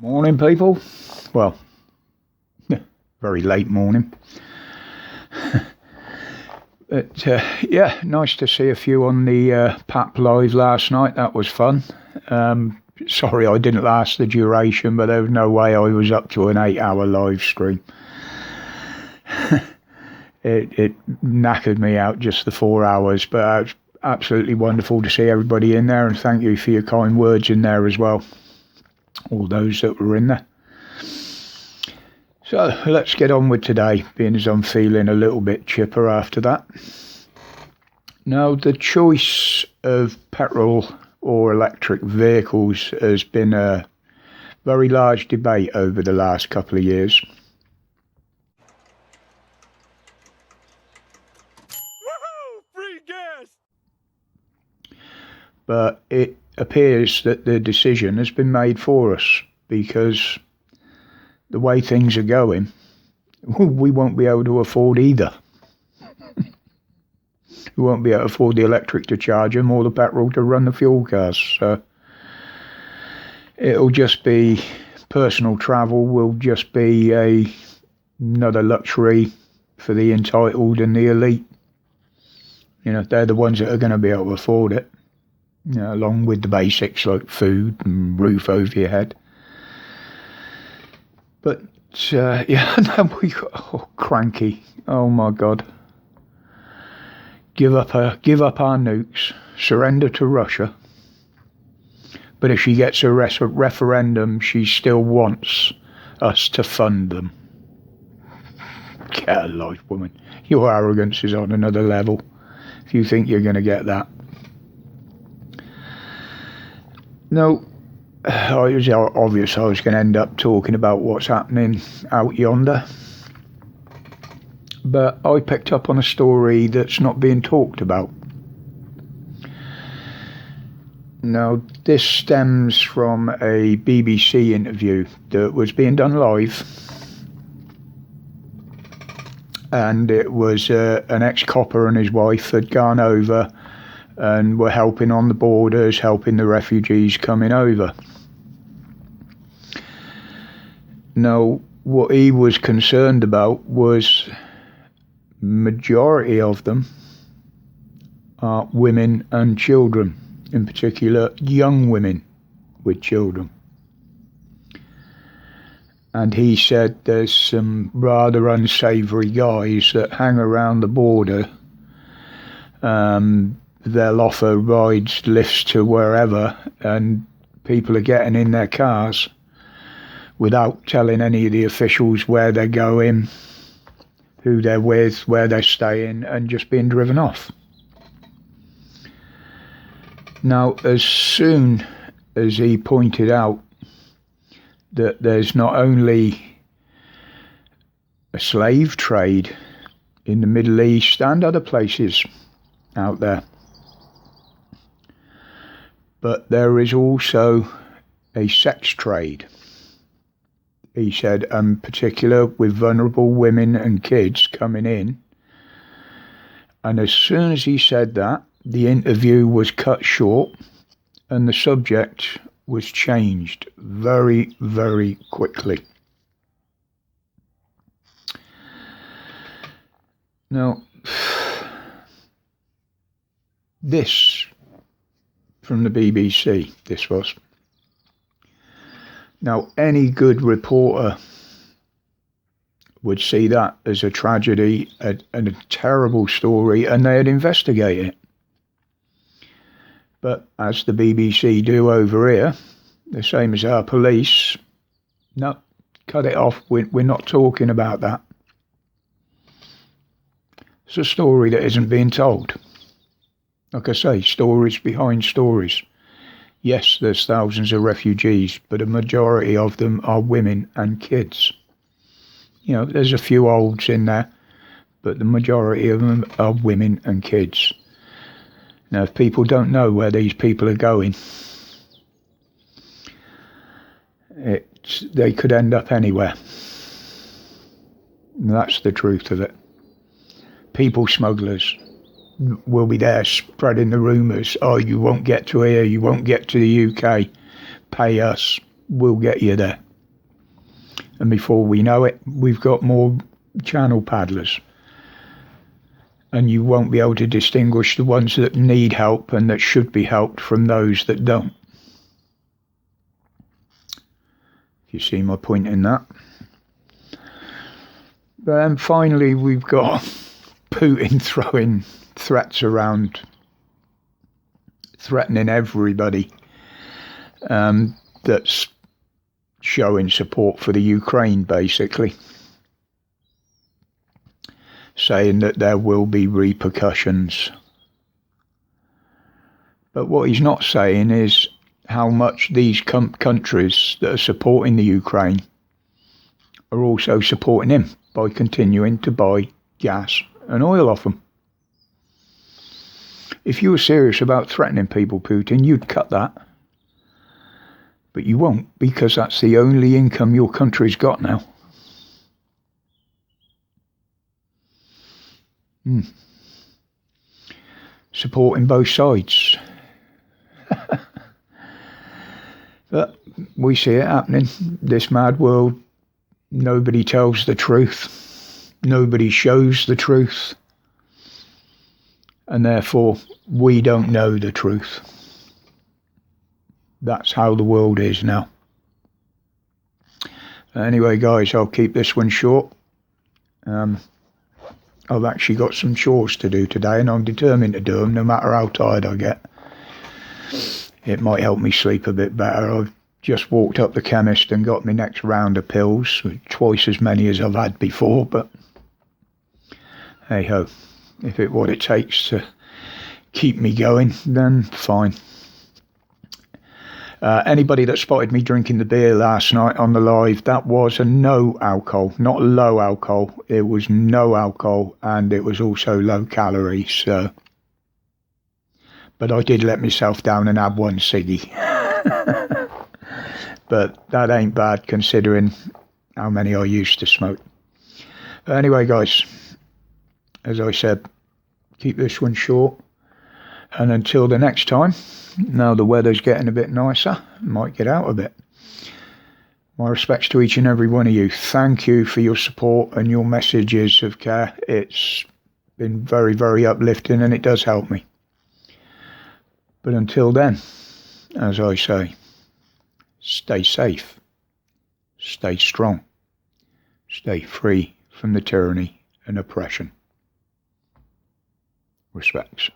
Morning, people. Well, very late morning. But yeah, nice to see a few on the PAP Live last night. That was fun. Sorry I didn't last the duration, but there was no way I was up to an 8-hour live stream. It knackered me out just the 4 hours, but it was absolutely wonderful to see everybody in there, and thank you for your kind words in there as well, all those that were in there. So let's get on with today, being as I'm feeling a little bit chipper after that. Now, the choice of petrol or electric vehicles has been a very large debate over the last couple of years. Woohoo! Free gas! But it appears that the decision has been made for us, because the way things are going, we won't be able to afford either. We won't be able to afford the electric to charge them or the petrol to run the fuel cars. So it'll just be, personal travel will just be another luxury for the entitled and the elite. You know, they're the ones that are going to be able to afford it, you know, along with the basics like food and roof over your head. But yeah, now we got cranky. Oh my God! Give up our nukes, surrender to Russia. But if she gets a referendum, she still wants us to fund them. Get a life, woman. Your arrogance is on another level if you think you're going to get that. No. It was obvious I was going to end up talking about what's happening out yonder. But I picked up on a story that's not being talked about. Now, this stems from a BBC interview that was being done live. And it was an ex-copper and his wife had gone over and were helping on the borders, helping the refugees coming over. Now, what he was concerned about was majority of them are women and children, in particular young women with children. And he said there's some rather unsavoury guys that hang around the border. They'll offer rides, lifts to wherever, and people are getting in their cars without telling any of the officials where they're going, who they're with, where they're staying, and just being driven off. Now, as soon as he pointed out that there's not only a slave trade in the Middle East and other places out there, but there is also a sex trade. He said, in particular with vulnerable women and kids coming in. And as soon as he said that, the interview was cut short and the subject was changed very, very quickly. Now, this from the BBC, this was. Now, any good reporter would see that as a tragedy and a terrible story, and they'd investigate it. But as the BBC do over here, the same as our police, no, cut it off. We're not talking about that. It's a story that isn't being told. Like I say, stories behind stories. Yes, there's thousands of refugees, but a majority of them are women and kids. You know, there's a few olds in there, but the majority of them are women and kids. Now, if people don't know where these people are going, they could end up anywhere. And that's the truth of it. People smugglers will be there spreading the rumours. Oh, you won't get to here, you won't get to the UK. Pay us, we'll get you there. And before we know it, we've got more channel paddlers. And you won't be able to distinguish the ones that need help and that should be helped from those that don't. If you see my point in that. But then finally we've got Putin throwing threats around, threatening everybody that's showing support for the Ukraine, basically. Saying that there will be repercussions. But what he's not saying is how much these countries that are supporting the Ukraine are also supporting him by continuing to buy gas and oil off them. If you were serious about threatening people, Putin, you'd cut that. But you won't, because that's the only income your country's got now. Supporting both sides. But we see it happening. This mad world, nobody tells the truth. Nobody shows the truth. And therefore, we don't know the truth. That's how the world is now. Anyway, guys, I'll keep this one short. I've actually got some chores to do today, and I'm determined to do them no matter how tired I get. It might help me sleep a bit better. I've just walked up the chemist and got my next round of pills, twice as many as I've had before, but hey ho, if it's what it takes to keep me going, then fine. Anybody that spotted me drinking the beer last night on the live, that was a no alcohol, not low alcohol. It was no alcohol, and it was also low calorie. So, but I did let myself down and have one ciggy. But that ain't bad considering how many I used to smoke. But anyway, guys, as I said, keep this one short. And until the next time, now the weather's getting a bit nicer, might get out a bit. My respects to each and every one of you. Thank you for your support and your messages of care. It's been very, very uplifting, and it does help me. But until then, as I say, stay safe, stay strong, stay free from the tyranny and oppression. Respects.